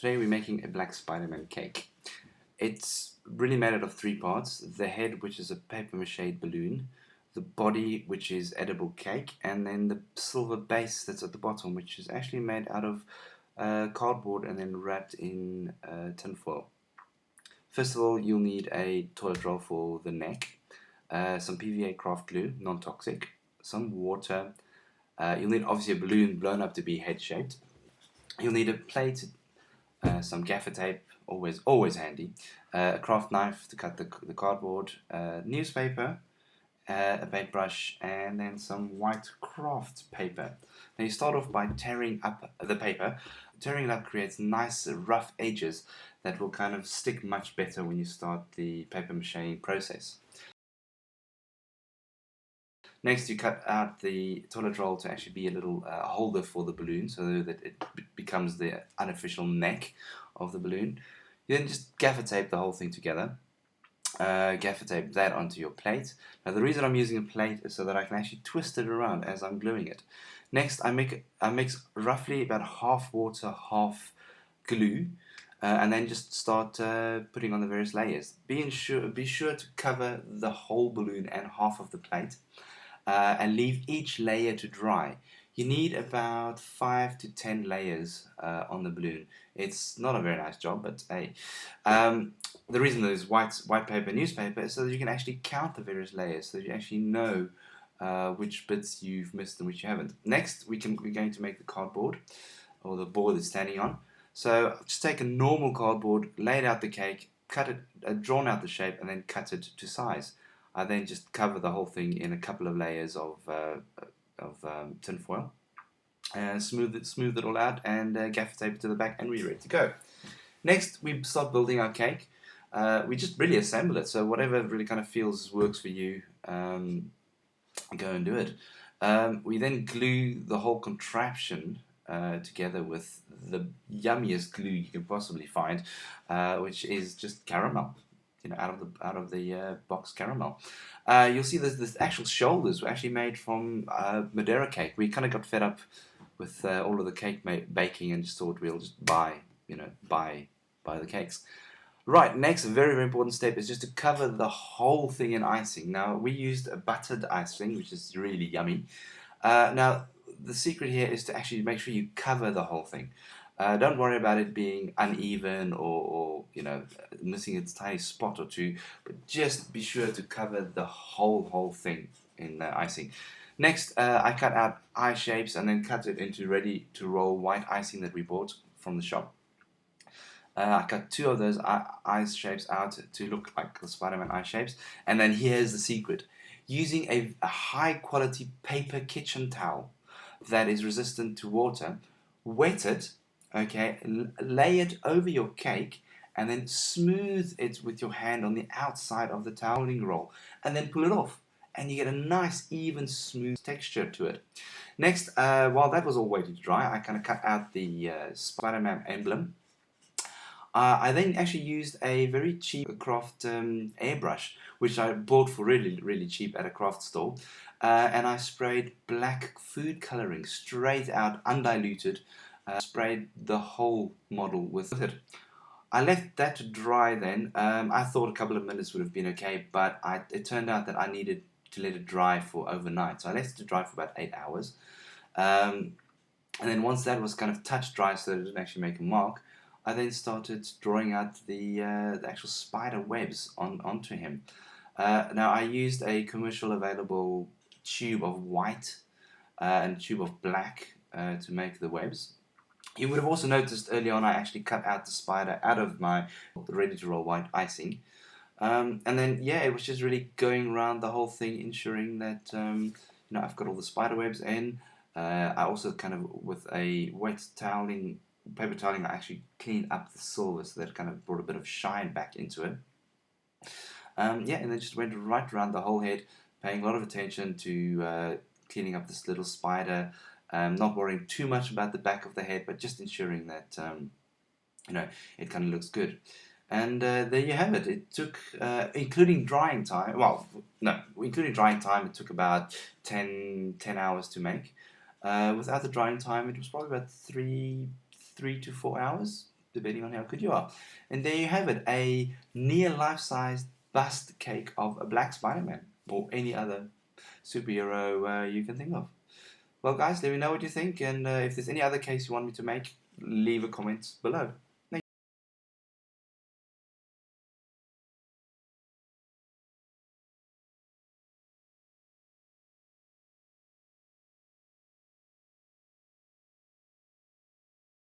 Today we're making a black Spiderman cake. It's really made out of three parts: the head, which is a paper mache balloon, the body, which is edible cake, and then the silver base that's at the bottom, which is actually made out of cardboard and then wrapped in tinfoil. First of all, you'll need a toilet roll for the neck, some PVA craft glue, non-toxic, some water. You'll need obviously a balloon blown up to be head-shaped. You'll need a plate, some gaffer tape, always handy, a craft knife to cut the cardboard, newspaper, a paintbrush, and then some white craft paper. Now you start off by tearing up the paper. Tearing it up creates nice rough edges that will kind of stick much better when you start the paper mache process. Next, you cut out the toilet roll to actually be a little holder for the balloon so that it becomes the unofficial neck of the balloon. You then just gaffer tape the whole thing together. Gaffer tape that onto your plate. Now the reason I'm using a plate is so that I can actually twist it around as I'm gluing it. Next, I mix roughly about half water, half glue, and then just start putting on the various layers. Be sure to cover the whole balloon and half of the plate. And leave each layer to dry. You need about 5 to 10 layers on the balloon. It's not a very nice job, but hey. The reason there's white paper, newspaper, is so that you can actually count the various layers, so that you actually know which bits you've missed and which you haven't. Next, we're going to make the cardboard, or the board it's standing on. So just take a normal cardboard, lay out the cake, cut it, drawn out the shape, and then cut it to size. I then just cover the whole thing in a couple of layers of tin foil, and smooth it all out, and gaffer tape it to the back, and we're ready to go. Next, we start building our cake. We just really assemble it, so whatever really kind of feels works for you, go and do it. We then glue the whole contraption together with the yummiest glue you can possibly find, which is just caramel. Out of the box caramel. You'll see the actual shoulders were actually made from madeira cake. We kind of got fed up with all of the cake baking and just thought we'll just buy the cakes. Right, next very important step is just to cover the whole thing in icing. Now we used a buttered icing, which is really yummy. Now the secret here is to actually make sure you cover the whole thing. Don't worry about it being uneven or missing its tiny spot or two, but just be sure to cover the whole thing in icing. Next, I cut out eye shapes and then cut it into ready to roll white icing that we bought from the shop. I cut two of those eye shapes out to look like the Spiderman eye shapes, and then here's the secret: using a high quality paper kitchen towel that is resistant to water, wet it. Okay, lay it over your cake and then smooth it with your hand on the outside of the toweling roll, and then pull it off, and you get a nice even smooth texture to it. Next, while that was all waiting to dry, I kind of cut out the Spider-Man emblem. I then actually used a very cheap craft airbrush, which I bought for really cheap at a craft store, and I sprayed black food coloring straight out, undiluted. Sprayed the whole model with it. I left that to dry then. I thought a couple of minutes would have been okay, but it turned out that I needed to let it dry for overnight. So I left it to dry for about 8 hours. And then once that was kind of touch dry so that it didn't actually make a mark, I then started drawing out the actual spider webs onto him. Now I used a commercial available tube of white and a tube of black to make the webs. You would have also noticed early on I actually cut out the spider out of my ready-to-roll white icing. And then, yeah, it was just really going around the whole thing, ensuring that I've got all the spider webs in. I also kind of, with a wet paper toweling, I actually cleaned up the silver so that it kind of brought a bit of shine back into it. And then just went right around the whole head, paying a lot of attention to cleaning up this little spider. Not worrying too much about the back of the head, but just ensuring that it kind of looks good. And there you have it. It took, including drying time. Well, no, including drying time, it took about 10 hours to make. Without the drying time, it was probably about 3 to 4 hours. depending on how good you are. And there you have it, a near life-size bust cake of a black Spider-Man, or any other superhero you can think of. Well, guys, let me know what you think, and if there's any other case you want me to make, leave a comment below.